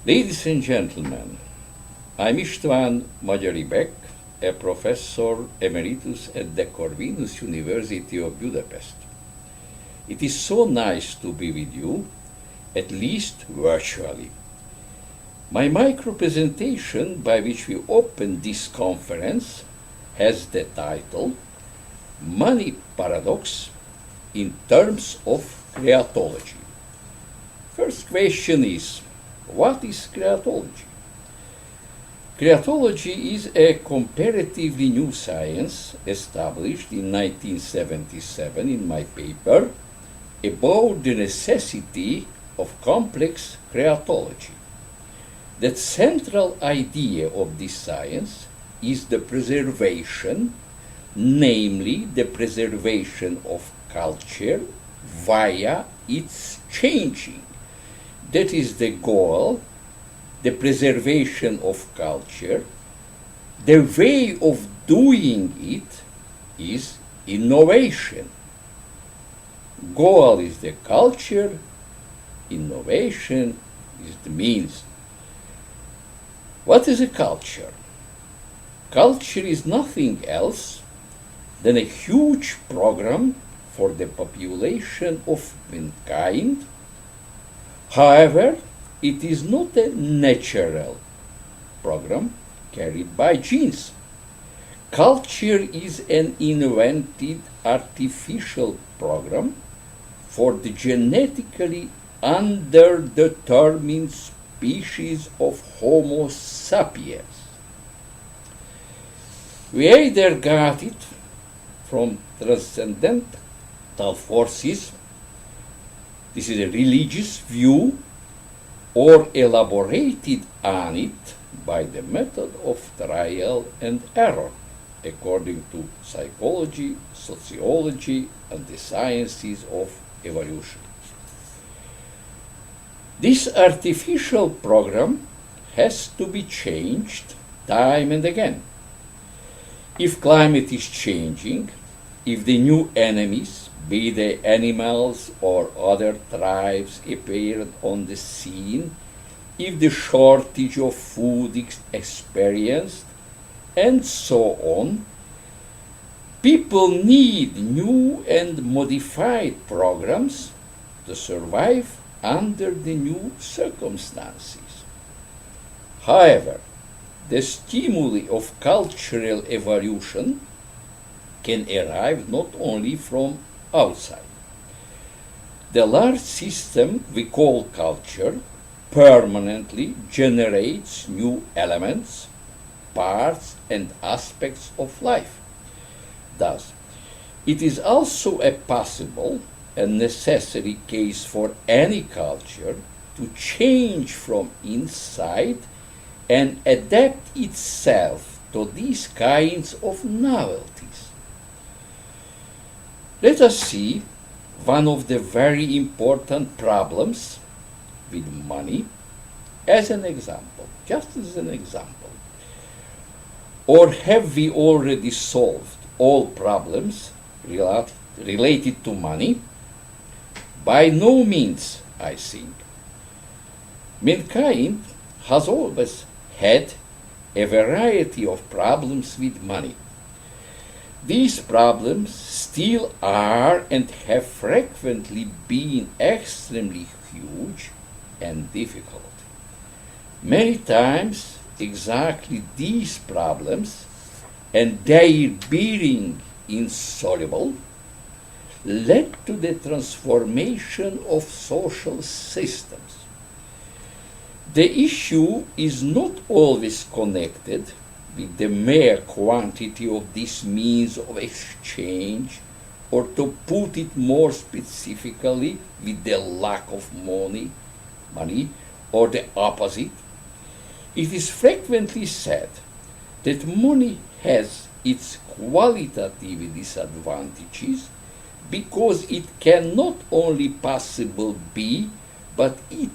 Ladies and gentlemen, I'm István Magyari Beck, a professor emeritus at the Corvinus University of Budapest. It is so nice to be with you, at least virtually. My micro presentation by which we open this conference has the title Money Paradox in Terms of Creatology. First question is, what is creatology? Creatology is a comparatively new science established in 1977 in my paper about the necessity of complex creatology. The central idea of this science is the preservation, namely the preservation of culture via its changing. That is the goal, the preservation of culture. The way of doing it is innovation. Goal is the culture, innovation is the means. What is a culture? Culture is nothing else than a huge program for the population of mankind. However, it is not a natural program carried by genes. Culture is an invented artificial program for the genetically underdetermined species of Homo sapiens. We either got it from transcendental forces, this is a religious view, or elaborated on it by the method of trial and error, according to psychology, sociology, and the sciences of evolution. This artificial program has to be changed time and again. If climate is changing, if the new enemies, be they animals or other tribes, appeared on the scene, if the shortage of food is experienced, and so on, people need new and modified programs to survive under the new circumstances. However, the stimuli of cultural evolution can arrive not only from outside. The large system we call culture permanently generates new elements, parts, and aspects of life. Thus, it is also a possible and necessary case for any culture to change from inside and adapt itself to these kinds of novelties. Let us see one of the very important problems with money as an example, just as an example. Or have we already solved all problems related to money? By no means, I think. Mankind has always had a variety of problems with money. These problems still are and have frequently been extremely huge and difficult. Many times, exactly these problems and their being insoluble led to the transformation of social systems. The issue is not always connected with the mere quantity of this means of exchange, or to put it more specifically, with the lack of money, or the opposite. It is frequently said that money has its qualitative disadvantages because it can not only possible be, but it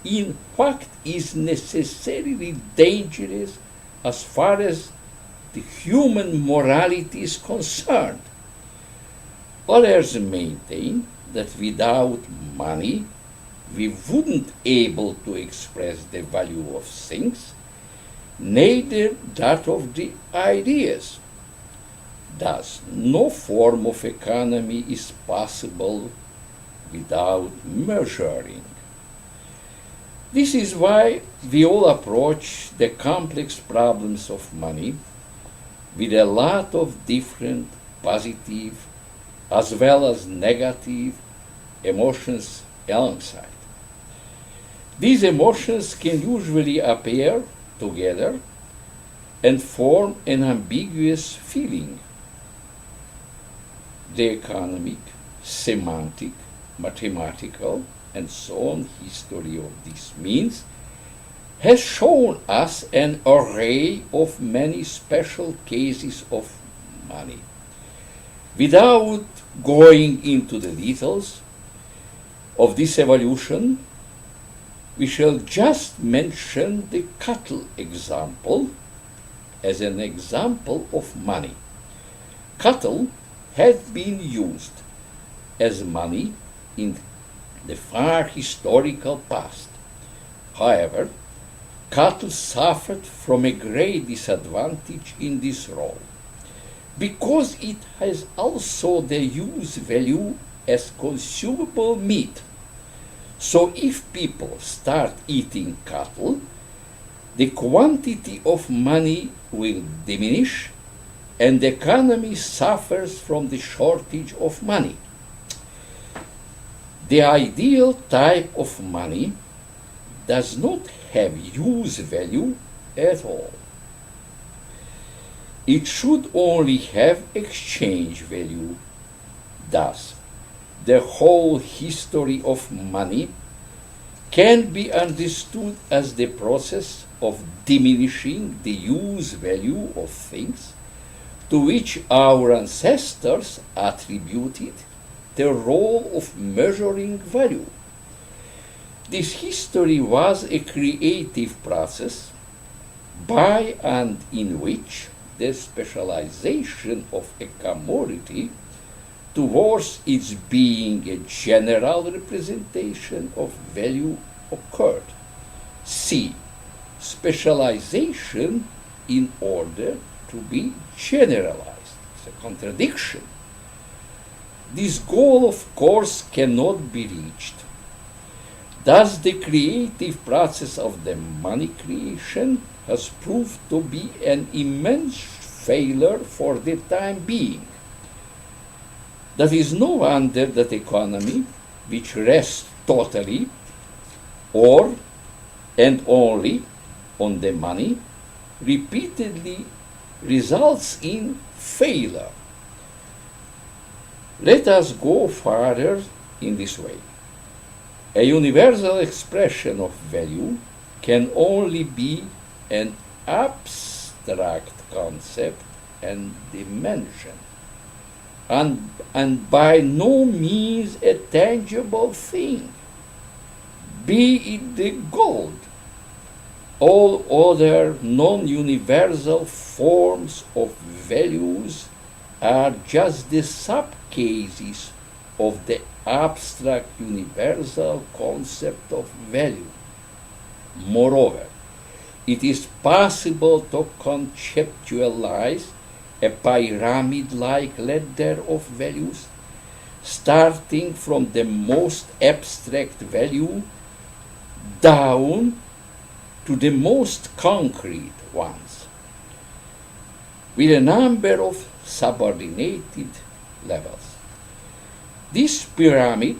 in fact is necessarily dangerous as far as the human morality is concerned. Others maintain that without money we wouldn't able to express the value of things, neither that of the ideas. Thus, no form of economy is possible without measuring. This is why we all approach the complex problems of money with a lot of different positive as well as negative emotions alongside. These emotions can usually appear together and form an ambiguous feeling. The economic, semantic, mathematical, and so on history of these means has shown us an array of many special cases of money. Without going into the details of this evolution, we shall just mention the cattle example as an example of money. Cattle had been used as money in the far historical past. However, cattle suffered from a great disadvantage in this role, because it has also the use value as consumable meat. So if people start eating cattle, the quantity of money will diminish and the economy suffers from the shortage of money. The ideal type of money does not have use value at all. It should only have exchange value. Thus, the whole history of money can be understood as the process of diminishing the use value of things to which our ancestors attributed the role of measuring value. This history was a creative process by and in which the specialization of a commodity towards its being a general representation of value occurred. C. Specialization in order to be generalized. It's a contradiction. This goal, of course, cannot be reached. Thus, the creative process of the money creation has proved to be an immense failure for the time being. That is no wonder that economy, which rests totally or and only on the money, repeatedly results in failure. Let us go further in this way. A universal expression of value can only be an abstract concept and dimension, and by no means a tangible thing, be it the gold. All other non-universal forms of values are just the subcases of the abstract universal concept of value. Moreover, it is possible to conceptualize a pyramid-like ladder of values, starting from the most abstract value down to the most concrete ones, with a number of subordinated levels. This pyramid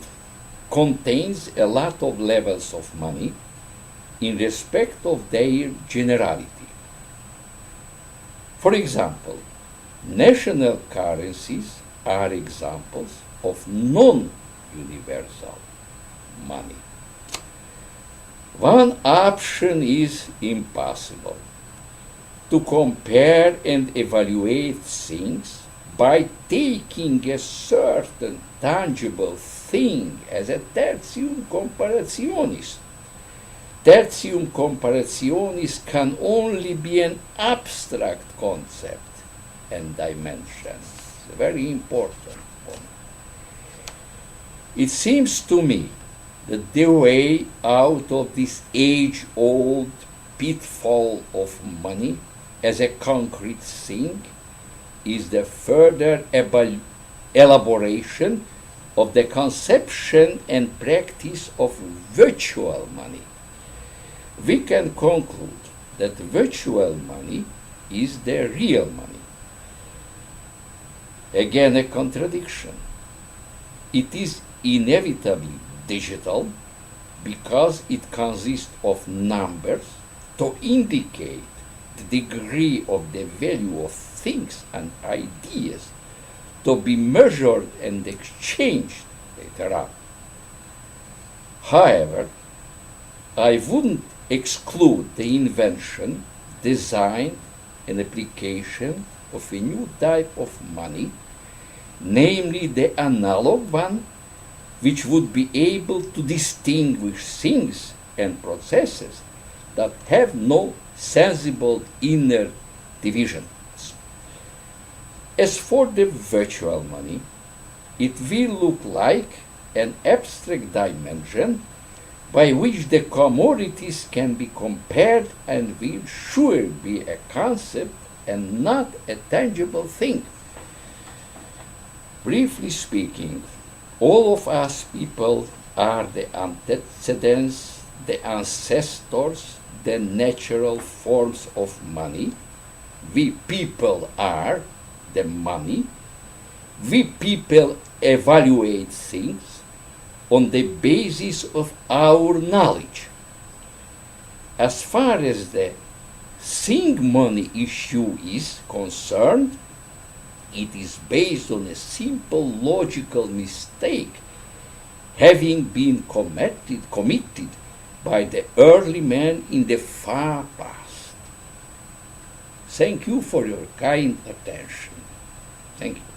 contains a lot of levels of money in respect of their generality. For example, national currencies are examples of non-universal money. One option is impossible: to compare and evaluate things by taking a certain tangible thing as a tertium comparationis. Tertium comparationis can only be an abstract concept and dimension. It's a very important point. It seems to me that the way out of this age-old pitfall of money as a concrete thing is the further elaboration of the conception and practice of virtual money. We can conclude that virtual money is the real money. Again, a contradiction. It is inevitably digital because it consists of numbers to indicate the degree of the value of things and ideas to be measured and exchanged later on. However, I wouldn't exclude the invention, design, and application of a new type of money, namely the analog one, which would be able to distinguish things and processes that have no sensible inner divisions. As for the virtual money, it will look like an abstract dimension by which the commodities can be compared and will sure be a concept and not a tangible thing. Briefly speaking, all of us people are the antecedents, the ancestors, the natural forms of money. We people are the money. We people evaluate things on the basis of our knowledge. As far as the thing money issue is concerned, it is based on a simple logical mistake having been committed by the early man in the far past. Thank you for your kind attention. Thank you.